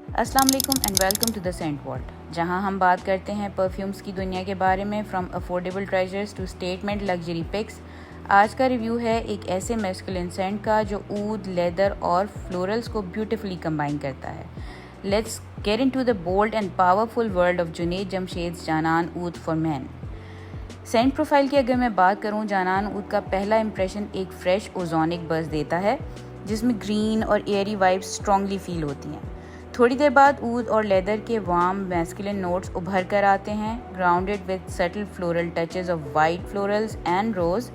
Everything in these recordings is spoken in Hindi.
अस्सलाम वालेकुम and welcome to the scent world, जहां हम बात करते हैं परफ्यूम्स की दुनिया के बारे में, from affordable treasures to statement luxury picks. आज का रिव्यू है एक ऐसे मैस्कुलिन सेंट का जो ऊद, लेदर और फ्लोरल्स को ब्यूटिफुली कंबाइन करता है। Let's get into the bold and powerful world of Junaid Jamshed's Janan oud for man. Scent profile की अगर मैं बात करूं, जानान ऊद का पहला इंप्रेशन एक फ्रेश ओजोनिक बज़ देता है जिसमें ग्रीन और एयरी वाइब्स स्ट्रांगली फील होती हैं। थोड़ी देर बाद ऊद और लेदर के वार्म मैस्कुलिन नोट्स उभर कर आते हैं, grounded with subtle floral touches of white florals and rose.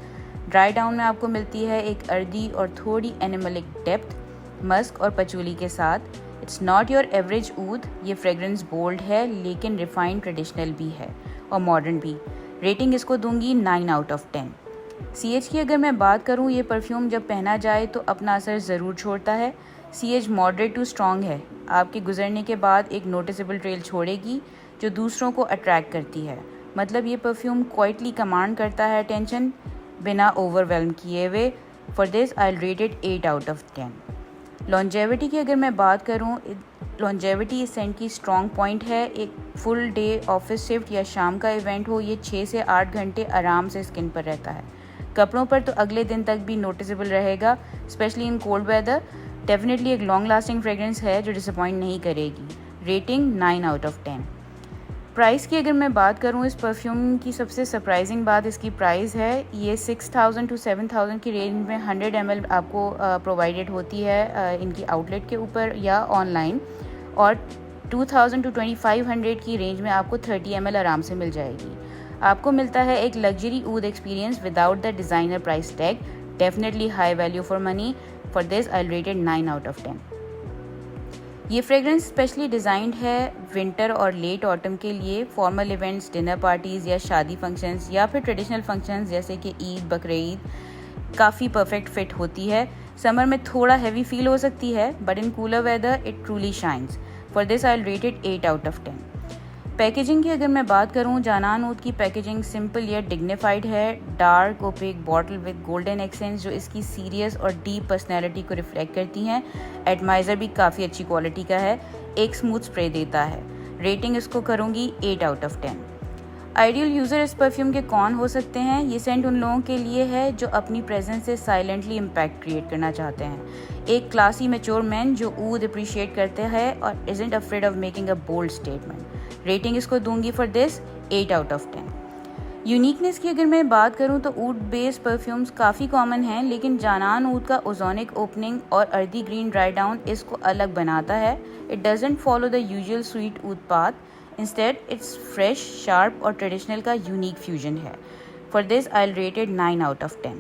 Dry down में आपको मिलती है एक अर्दी और थोड़ी एनिमलिक डेप्थ, मस्क और पचूली के साथ। इट्स नॉट योर एवरेज ऊद, ये फ्रेग्रेंस बोल्ड है लेकिन रिफाइंड, ट्रेडिशनल भी है और मॉडर्न भी। रेटिंग इसको दूंगी 9 आउट ऑफ 10। CH की अगर मैं बात करूँ, ये परफ्यूम जब पहना जाए तो अपना असर ज़रूर छोड़ता है। CH मॉडरेट टू स्ट्रॉन्ग है, आपके गुजरने के बाद एक नोटिसेबल ट्रेल छोड़ेगी जो दूसरों को अट्रैक्ट करती है। मतलब ये परफ्यूम क्वाइटली कमांड करता है अटेंशन बिना ओवरवेलम किए हुए। For this I rate it 8 out of 10। Longevity की अगर मैं बात करूँ, लॉन्जेविटी इस सेंट की स्ट्रॉन्ग पॉइंट है। एक फुल डे ऑफिस शिफ्ट या शाम का इवेंट हो, ये 6 से 8 घंटे आराम से स्किन पर रहता है। कपड़ों पर तो अगले दिन तक भी नोटिसेबल रहेगा, specially in cold weather. Definitely एक लॉन्ग लास्टिंग फ्रेग्रेंस है जो डिसअपॉइंट नहीं करेगी। Rating 9 out of 10। प्राइस की अगर मैं बात करूं, इस परफ्यूम की सबसे सरप्राइजिंग बात इसकी प्राइस है। ये 6000 to 7000 की रेंज में 100 ml आपको प्रोवाइडेड होती है इनकी आउटलेट के ऊपर या ऑनलाइन, और 2000 to 2500 की रेंज में आपको 30 ml आराम से मिल जाएगी। आपको मिलता है एक luxury oud experience without the designer price tag. Definitely high value for money. For this I rated 9 out of 10। ये फ्रेग्रेंस स्पेशली डिज़ाइंड है विंटर और लेट ऑटम के लिए। फॉर्मल इवेंट्स, डिनर पार्टीज़ या शादी फंक्शंस या फिर ट्रेडिशनल फंक्शंस जैसे कि ईद, बकरीद काफ़ी परफेक्ट फिट होती है। समर में थोड़ा हैवी फील हो सकती है, but in cooler weather it truly shines. For this I rated 8 out of 10। Packaging की अगर मैं बात करूं, जानान ऊद की पैकेजिंग सिंपल या डिग्निफाइड है। Dark opaque bottle with golden accents जो इसकी सीरियस और डीप पर्सनैलिटी को रिफ्लेक्ट करती हैं। एटमाइज़र भी काफ़ी अच्छी क्वालिटी का है, एक स्मूथ स्प्रे देता है। रेटिंग इसको करूँगी 8 आउट ऑफ 10। आइडियल यूज़र इस परफ्यूम के कौन हो सकते हैं? ये सेंट उन लोगों के लिए है जो अपनी प्रेजेंस से साइलेंटली इम्पैक्ट क्रिएट करना चाहते हैं। एक क्लासी मैच्योर मैन जो ऊद अप्रिशिएट करते हैं और isn't afraid of making a bold statement. Rating इसको दूंगी for this 8 out of 10। Uniqueness की अगर मैं बात करूं तो ऊद बेस्ड परफ्यूम्स काफ़ी कॉमन हैं, लेकिन जानान ऊद का ओजोनिक ओपनिंग और अर्दी ग्रीन ड्राई डाउन इसको अलग बनाता है। It doesn't follow the usual sweet oud path, instead it's fresh, sharp और ट्रेडिशनल का यूनिक फ्यूजन है। For this I rated 9 out of 10।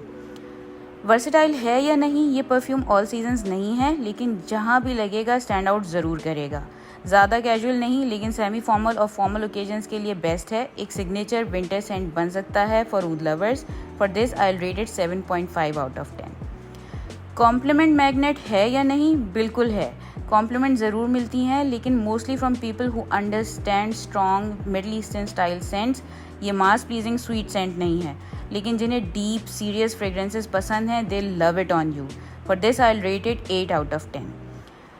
Versatile है या नहीं, ये परफ्यूम ऑल सीजन्स नहीं है, लेकिन जहाँ भी लगेगा स्टैंड आउट ज़रूर करेगा। ज़्यादा कैजुअल नहीं, लेकिन सेमी फॉर्मल और फॉर्मल ओकेजन्स के लिए बेस्ट है। एक सिग्नेचर विंटर सेंट बन सकता है for oud lovers. For this I rated 7.5 out of 10। Compliment magnet है या नहीं? बिल्कुल है। कॉम्प्लीमेंट ज़रूर मिलती हैं, लेकिन mostly from people who understand strong middle eastern style scents. ये मास प्लीजिंग स्वीट सेंट नहीं है, लेकिन जिन्हें डीप सीरियस फ्रेग्रेंसेस पसंद हैं, they love it on you. For this I rated 8 out of 10।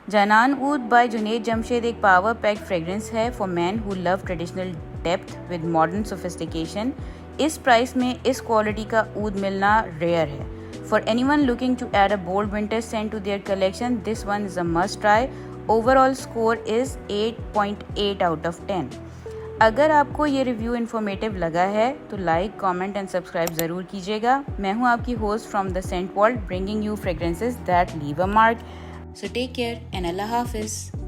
Janan oud by Junaid Jamshed एक पावर पैक्ड फ्रेग्रेंस है for man who love traditional depth with modern sophistication. इस प्राइस में इस क्वालिटी का ऊद मिलना रेयर है। For anyone looking to add a bold winter scent to their collection, this one is a must try. Overall score is 8.8 out of 10. अगर आपको ये रिव्यू इन्फॉर्मेटिव लगा है तो लाइक, कमेंट एंड सब्सक्राइब ज़रूर कीजिएगा। मैं हूँ आपकी host from the scent world, bringing you fragrances that leave a mark. So take care and अल्लाह हाफिज़।